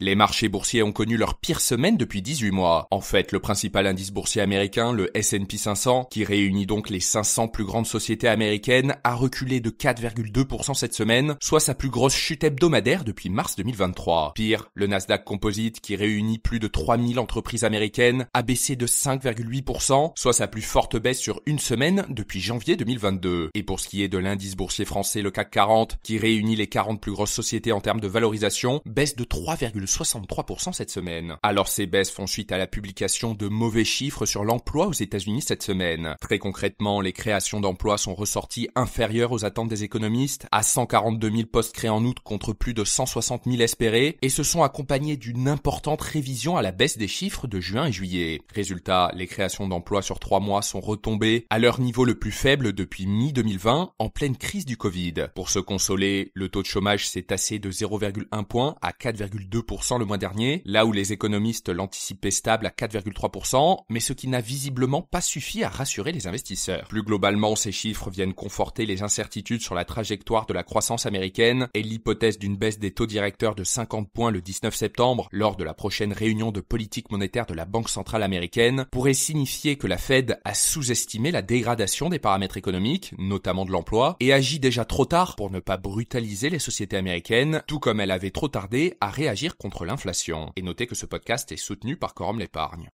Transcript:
Les marchés boursiers ont connu leur pire semaine depuis 18 mois. En fait, le principal indice boursier américain, le S&P 500, qui réunit donc les 500 plus grandes sociétés américaines, a reculé de 4,2% cette semaine, soit sa plus grosse chute hebdomadaire depuis mars 2023. Pire, le Nasdaq Composite, qui réunit plus de 3000 entreprises américaines, a baissé de 5,8%, soit sa plus forte baisse sur une semaine depuis janvier 2022. Et pour ce qui est de l'indice boursier français, le CAC 40, qui réunit les 40 plus grosses sociétés en termes de valorisation, baisse de 3,63% cette semaine. Alors ces baisses font suite à la publication de mauvais chiffres sur l'emploi aux États-Unis cette semaine. Très concrètement, les créations d'emplois sont ressorties inférieures aux attentes des économistes, à 142 000 postes créés en août contre plus de 160 000 espérés, et se sont accompagnés d'une importante révision à la baisse des chiffres de juin et juillet. Résultat, les créations d'emplois sur 3 mois sont retombées à leur niveau le plus faible depuis mi-2020, en pleine crise du Covid. Pour se consoler, le taux de chômage s'est tassé de 0,1 point à 4,2% le mois dernier, là où les économistes l'anticipaient stable à 4,3%, mais ce qui n'a visiblement pas suffi à rassurer les investisseurs. Plus globalement, ces chiffres viennent conforter les incertitudes sur la trajectoire de la croissance américaine et l'hypothèse d'une baisse des taux directeurs de 50 points le 19 septembre, lors de la prochaine réunion de politique monétaire de la Banque centrale américaine, pourrait signifier que la Fed a sous-estimé la dégradation des paramètres économiques, notamment de l'emploi, et agit déjà trop tard pour ne pas brutaliser les sociétés américaines, tout comme elle avait trop tardé à réagir contre l'inflation. Et notez que ce podcast est soutenu par Quorum l'épargne.